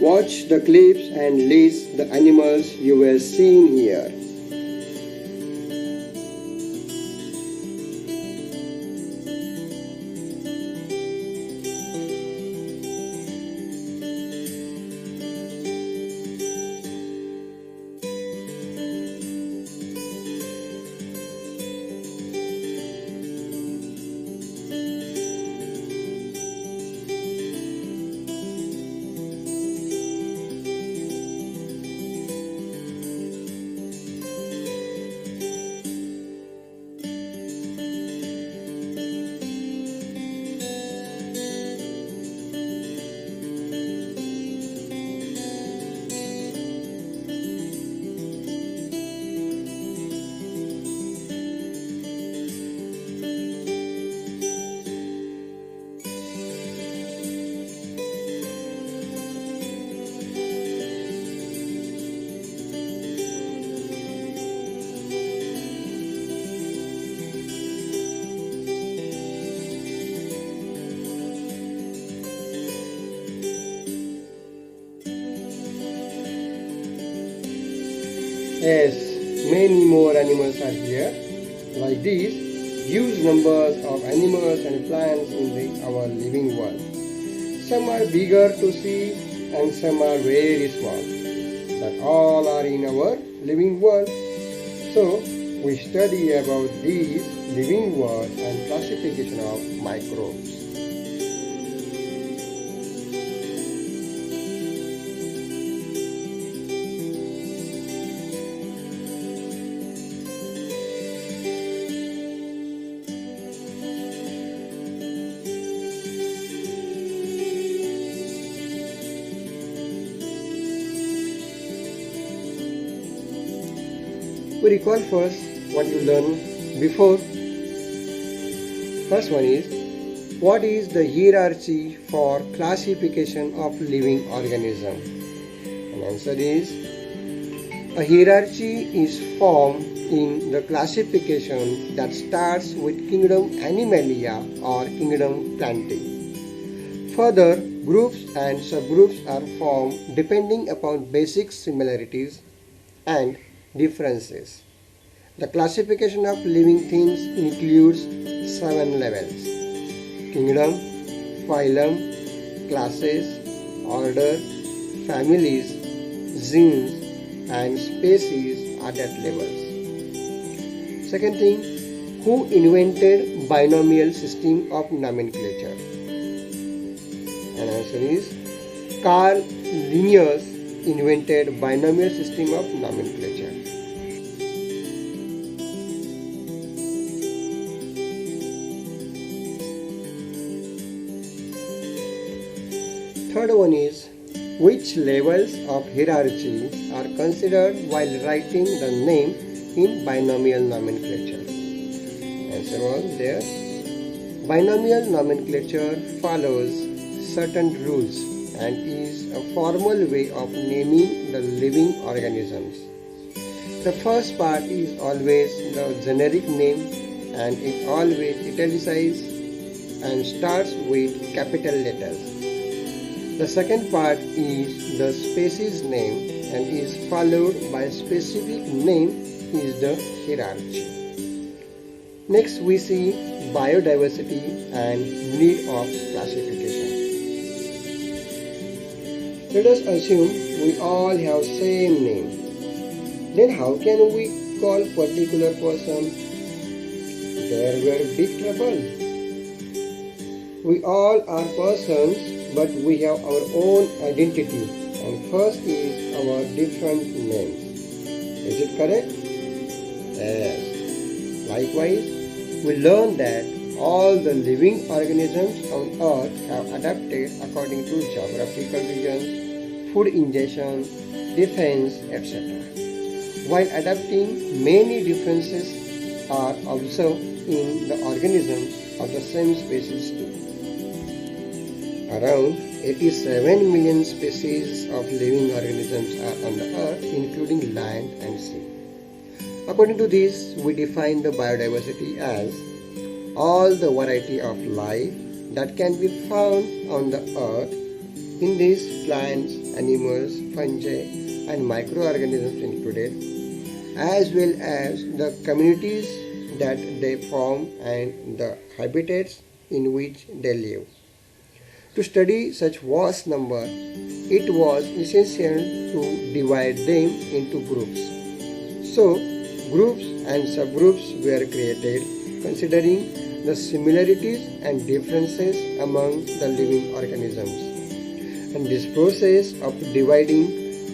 Watch the clips and list the animals you were seeing here. Yes, many more animals are here. Like these, huge numbers of animals and plants in our living world. Some are bigger to see and some are very small. But all are in our living world. So, we study about these living world and classification of microbes. We recall first what you learned before. First one is, what is the hierarchy for classification of living organism? And answer is, a hierarchy is formed in the classification that starts with kingdom Animalia or kingdom Plantae. Further, groups and subgroups are formed depending upon basic similarities and differences. The classification of living things includes 7 levels: kingdom, phylum, classes, order, families, genes, and species are at levels. Second thing, who invented binomial system of nomenclature? And answer is, Carl Linnaeus invented binomial system of nomenclature. Third one is, which levels of hierarchy are considered while writing the name in binomial nomenclature? Answer was there. Binomial nomenclature follows certain rules and is a formal way of naming the living organisms. The first part is always the generic name and it always italicized and starts with capital letters. The second part is the species name and is followed by specific name is the hierarchy. Next we see biodiversity and need of classification. Let us assume we all have same name. Then how can we call particular person? There were big trouble. We all are persons, but we have our own identity, and first is our different names. Is it correct? Yes. Likewise, we learn that all the living organisms on earth have adapted according to geographical regions, food ingestion, defense, etc. While adapting, many differences are observed in the organisms of the same species too. Around 87 million species of living organisms are on the earth, including land and sea. According to this, we define the biodiversity as all the variety of life that can be found on the earth. In these, plants, animals, fungi, and microorganisms included, as well as the communities that they form and the habitats in which they live. To study such vast number, it was essential to divide them into groups. So, groups and subgroups were created considering the similarities and differences among the living organisms. And this process of dividing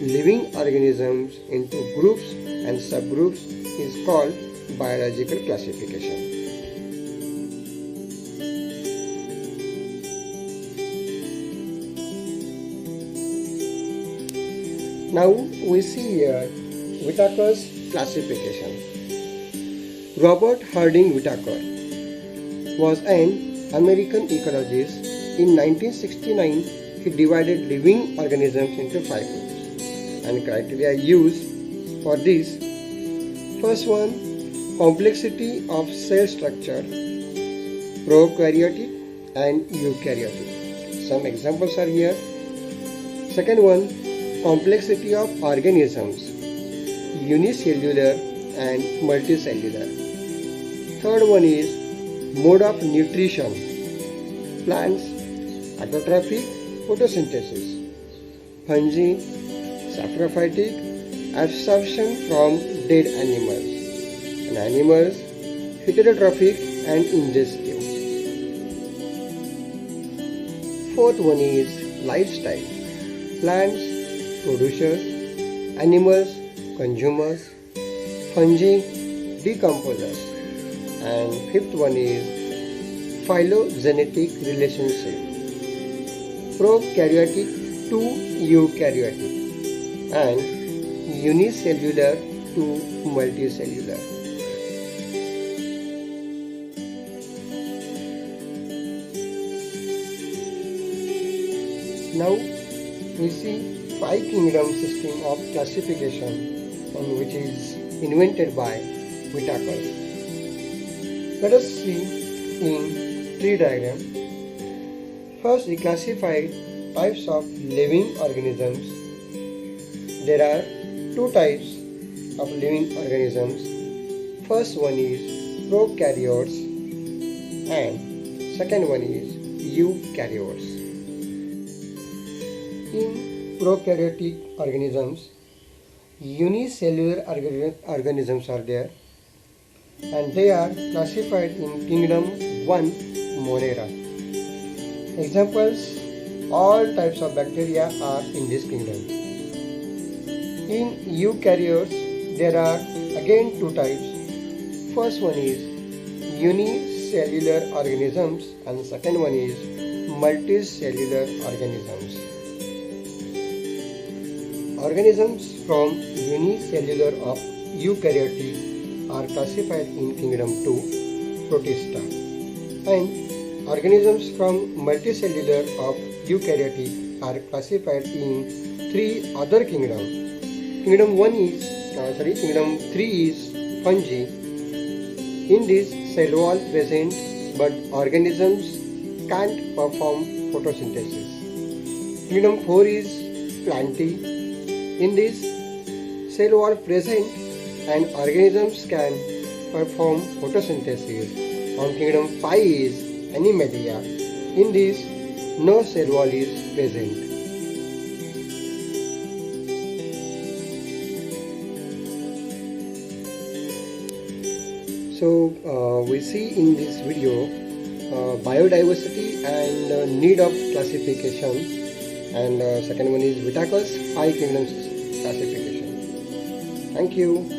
living organisms into groups and subgroups is called biological classification. Now we see here Whittaker's classification. Robert Harding Whittaker was an American ecologist. In 1969, he divided living organisms into 5 groups, and criteria used for this: first one, complexity of cell structure, prokaryotic and eukaryotic. Some examples are here. Second one, complexity of organisms, unicellular and multicellular. Third one is mode of nutrition, plants, autotrophic, photosynthesis, fungi, saprophytic, absorption from dead animals, and animals, heterotrophic and ingestive. Fourth one is lifestyle, plants, producers, animals, consumers, fungi, decomposers, and fifth one is phylogenetic relationship, prokaryotic to eukaryotic, and unicellular to multicellular. Now we see 5 kingdom system of classification, which is invented by Whittaker. Let us see in tree diagram. First, we classified types of living organisms. There are 2 types of living organisms. First one is prokaryotes and second one is eukaryotes. In prokaryotic organisms, unicellular organisms are there, and they are classified in kingdom 1, Monera. Examples: all types of bacteria are in this kingdom. In eukaryotes, there are again 2 types. First one is unicellular organisms and second one is multicellular organisms. Organisms from unicellular of eukaryotic are classified in kingdom 2, Protista, and organisms from multicellular of eukaryotic are classified in 3 other kingdoms. Kingdom 3 is fungi. In this, cell wall present, but organisms can't perform photosynthesis. Kingdom 4 is plantae. In this, cell wall present and organisms can perform photosynthesis. On kingdom 5 is Animalia. In this, no cell wall is present. So we see in this video biodiversity and need of classification, and second one is Whittaker's 5 kingdoms classification. Thank you.